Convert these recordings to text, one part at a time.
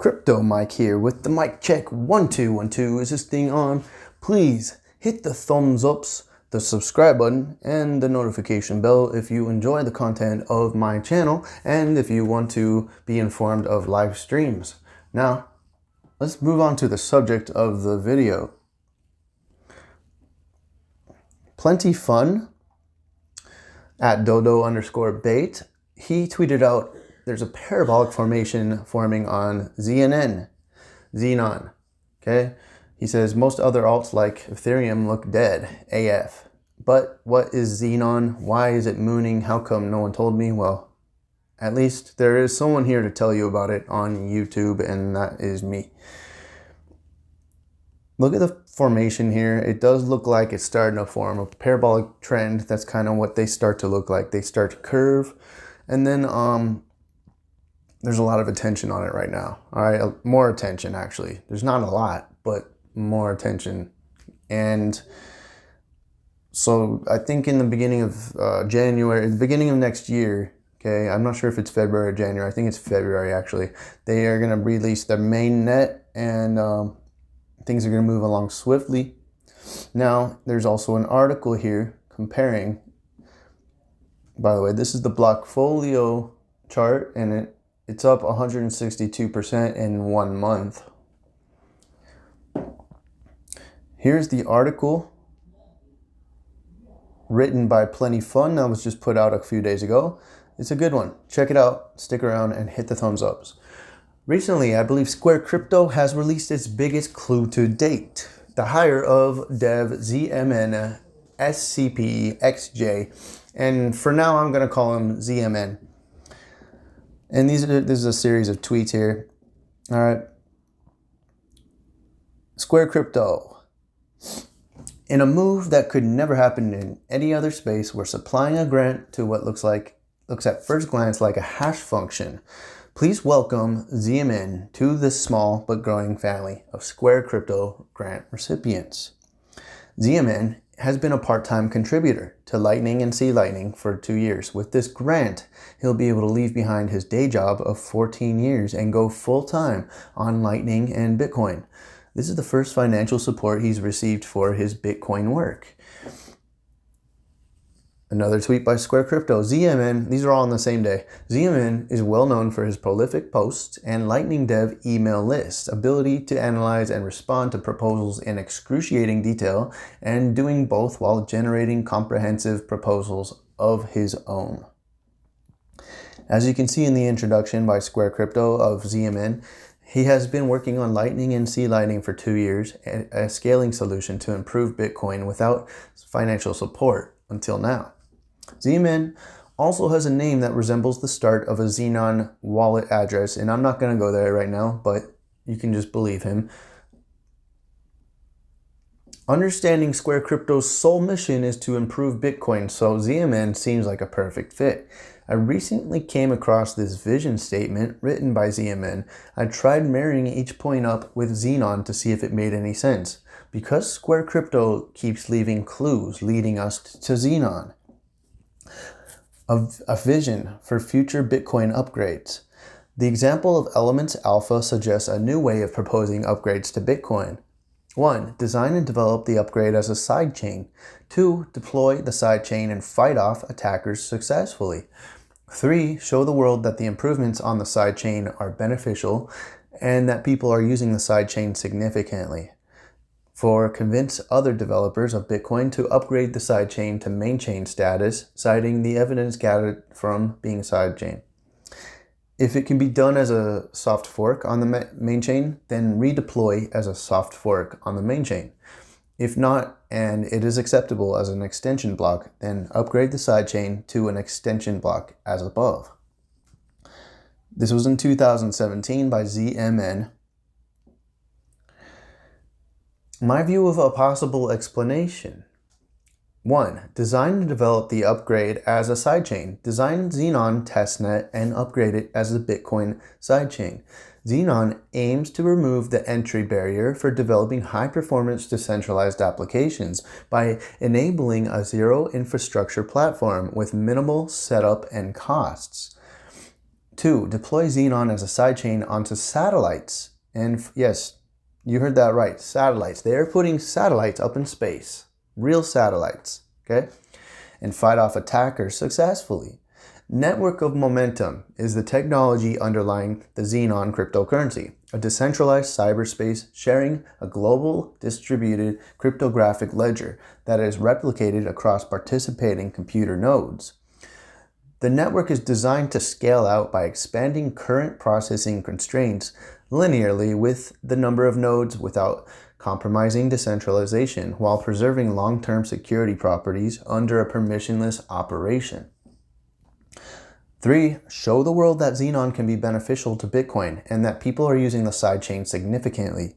Crypto Mike here with the mic check 1 2 1 2. Is this thing on? Please hit the thumbs ups, the subscribe button, and the notification bell if you enjoy the content of my channel and if you want to be informed of live streams. Now, let's move on to the subject of the video. Plenty Fun at dodo_bait. He tweeted out, there's a parabolic formation forming on Xenon. Okay? He says most other alts like Ethereum look dead AF. But what is Xenon? Why is it mooning? How come no one told me? Well, at least there is someone here to tell you about it on YouTube, and that is me. Look at the formation here. It does look like it's starting to form a parabolic trend. That's kind of what they start to look like. They start to curve, and then there's a lot of attention on it right now. All right, more attention actually. There's not a lot, but more attention. And so I think in the beginning of January, the beginning of next year, okay, I'm not sure if it's February or January. I think it's February actually. They are going to release their main net, and things are going to move along swiftly. Now, there's also an article here comparing, by the way, this is the Blockfolio chart, and it's up 162% in 1 month. Here's the article written by Plenty Fun that was just put out a few days ago. It's a good one. Check it out, stick around, and hit the thumbs ups. Recently, I believe Square Crypto has released its biggest clue to date, the hire of Dev ZMN SCP XJ, and for now I'm going to call him ZMN. And this is a series of tweets here. All right. Square Crypto. In a move that could never happen in any other space, we're supplying a grant to what looks at first glance like a hash function. Please welcome ZMN to this small but growing family of Square Crypto grant recipients. ZMN has been a part-time contributor to Lightning and C Lightning for 2 years. With this grant, he'll be able to leave behind his day job of 14 years and go full-time on Lightning and Bitcoin. This is the first financial support he's received for his Bitcoin work. Another tweet by Square Crypto. ZMN, these are all on the same day. ZMN is well known for his prolific posts and Lightning Dev email list, ability to analyze and respond to proposals in excruciating detail, and doing both while generating comprehensive proposals of his own. As you can see in the introduction by Square Crypto of ZMN, he has been working on Lightning and C Lightning for 2 years, a scaling solution to improve Bitcoin without financial support until now. ZMN also has a name that resembles the start of a Xenon wallet address, and I'm not going to go there right now, but you can just believe him. Understanding Square Crypto's sole mission is to improve Bitcoin, so ZMN seems like a perfect fit. I recently came across this vision statement written by ZMN. I tried marrying each point up with Xenon to see if it made any sense, because Square Crypto keeps leaving clues leading us to Xenon. A vision for future Bitcoin upgrades. The example of Elements Alpha suggests a new way of proposing upgrades to Bitcoin. 1. Design and develop the upgrade as a sidechain. 2. Deploy the sidechain and fight off attackers successfully. 3. Show the world that the improvements on the sidechain are beneficial and that people are using the sidechain significantly. 4. Convince other developers of Bitcoin to upgrade the sidechain to main chain status, citing the evidence gathered from being sidechain. If it can be done as a soft fork on the main chain, then redeploy as a soft fork on the main chain. If not, and it is acceptable as an extension block, then upgrade the sidechain to an extension block as above. This was in 2017 by ZMN. My view of a possible explanation. 1. Design and develop the upgrade as a sidechain. Design Xenon testnet and upgrade it as a Bitcoin sidechain. Xenon aims to remove the entry barrier for developing high-performance decentralized applications by enabling a zero infrastructure platform with minimal setup and costs. 2, deploy Xenon as a sidechain onto satellites. And yes, you heard that right, satellites. They are putting satellites up in space, real satellites, okay? And fight off attackers successfully. Network of Momentum is the technology underlying the Xenon cryptocurrency, a decentralized cyberspace sharing a global distributed cryptographic ledger that is replicated across participating computer nodes. The network is designed to scale out by expanding current processing constraints linearly with the number of nodes without compromising decentralization while preserving long-term security properties under a permissionless operation. 3, show the world that Xenon can be beneficial to Bitcoin and that people are using the sidechain significantly.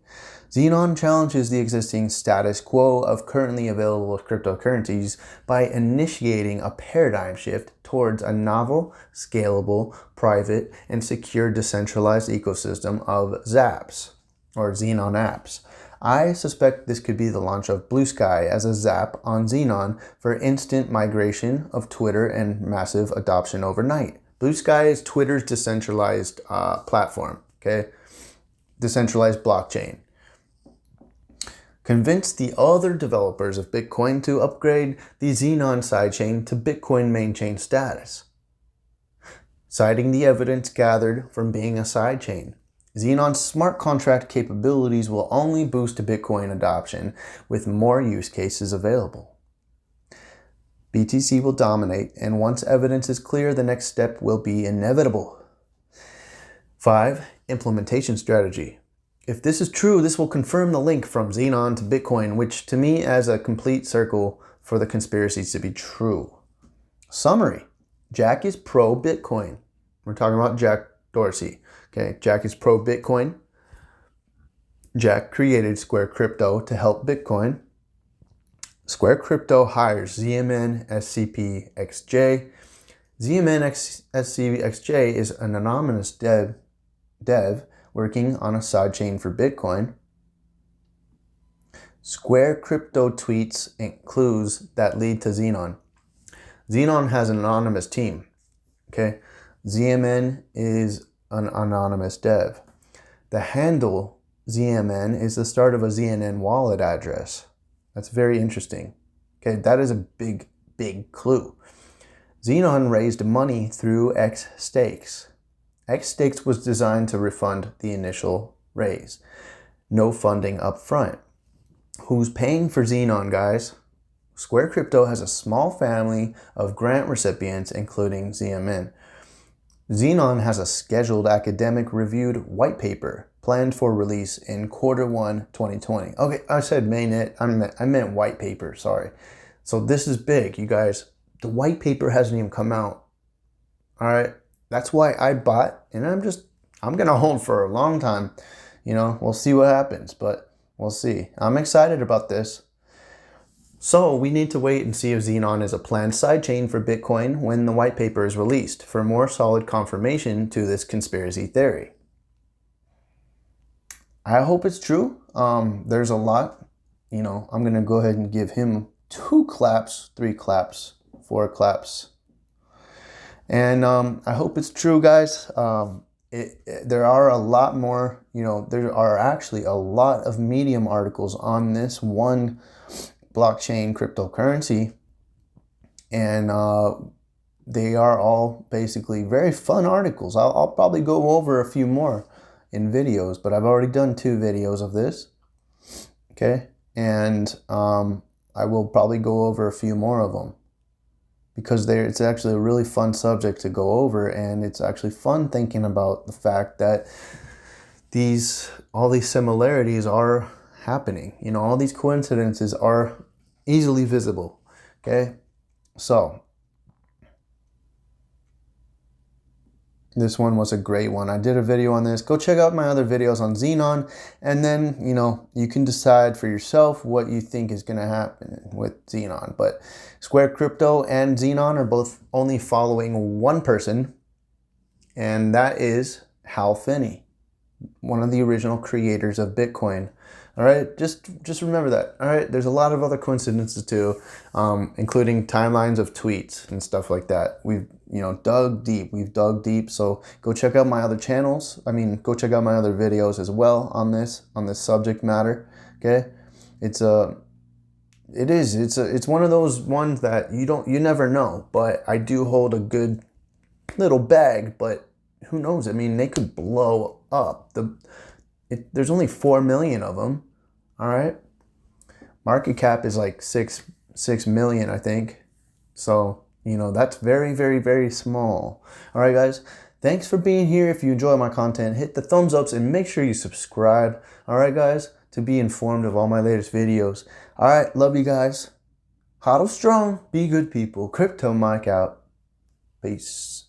Xenon challenges the existing status quo of currently available cryptocurrencies by initiating a paradigm shift towards a novel, scalable, private, and secure decentralized ecosystem of Zaps, or Xenon apps. I suspect this could be the launch of Blue Sky as a Zap on Xenon for instant migration of Twitter and massive adoption overnight. Blue Sky is Twitter's decentralized platform, okay? Decentralized blockchain. Convince the other developers of Bitcoin to upgrade the Xenon sidechain to Bitcoin main chain status, citing the evidence gathered from being a sidechain. Xenon's smart contract capabilities will only boost Bitcoin adoption with more use cases available. BTC will dominate, and once evidence is clear, the next step will be inevitable. 5, implementation strategy. If this is true, this will confirm the link from Xenon to Bitcoin, which to me adds a complete circle for the conspiracies to be true. Summary. Jack is pro-Bitcoin. We're talking about Jack Dorsey. Okay, Jack is pro-Bitcoin. Jack created Square Crypto to help Bitcoin. Square Crypto hires ZMN SCP XJ. ZMN SCP XJ is an anonymous dev working on a sidechain for Bitcoin. Square Crypto tweets and clues that lead to Xenon. Xenon has an anonymous team. Okay, ZMN is an anonymous dev. The handle ZMN is the start of a ZNN wallet address. That's very interesting. Okay, that is a big clue. Xenon raised money through XStakes. XStakes was designed to refund the initial raise. No funding up front. Who's paying for Xenon, guys? Square Crypto has a small family of grant recipients, including ZMN. Xenon has a scheduled academic reviewed white paper planned for release in Q1 2020. Okay, I said mainnet, I meant white paper, sorry. So this is big, you guys. The white paper hasn't even come out. All right, that's why I bought, and I'm gonna hold for a long time. You know, we'll see what happens, but we'll see. I'm excited about this. So we need to wait and see if Xenon is a planned sidechain for Bitcoin when the white paper is released for more solid confirmation to this conspiracy theory. I hope it's true. There's a lot, you know, I'm going to go ahead and give him 2 claps, 3 claps, 4 claps. And I hope it's true, guys. There are a lot more, you know, there are actually a lot of Medium articles on this one blockchain cryptocurrency, and they are all basically very fun articles. I'll probably go over a few more in videos, but I've already done 2 videos of this, okay, and I will probably go over a few more of them because it's actually a really fun subject to go over, and it's actually fun thinking about the fact that all these similarities are happening. You know, all these coincidences are easily visible. Okay, so this one was a great one. I did a video on this. Go check out my other videos on Xenon, and then, you know, you can decide for yourself what you think is going to happen with Xenon. But Square Crypto and Xenon are both only following one person, and that is Hal Finney. one of the original creators of Bitcoin. All right, just remember that. All right, there's a lot of other coincidences too, including timelines of tweets and stuff like that. We've dug deep. We've dug deep. So go check out my other channels. I mean, go check out my other videos as well on this subject matter. Okay, it's one of those ones that you never know. But I do hold a good little bag. But who knows? I mean, they could blow up. There's only 4 million of them. All right. Market cap is like 6 million, I think. So, that's very, very, very small. All right, guys. Thanks for being here. If you enjoy my content, hit the thumbs ups and make sure you subscribe. All right, guys, to be informed of all my latest videos. All right. Love you guys. Hodl strong. Be good people. Crypto Mike out. Peace.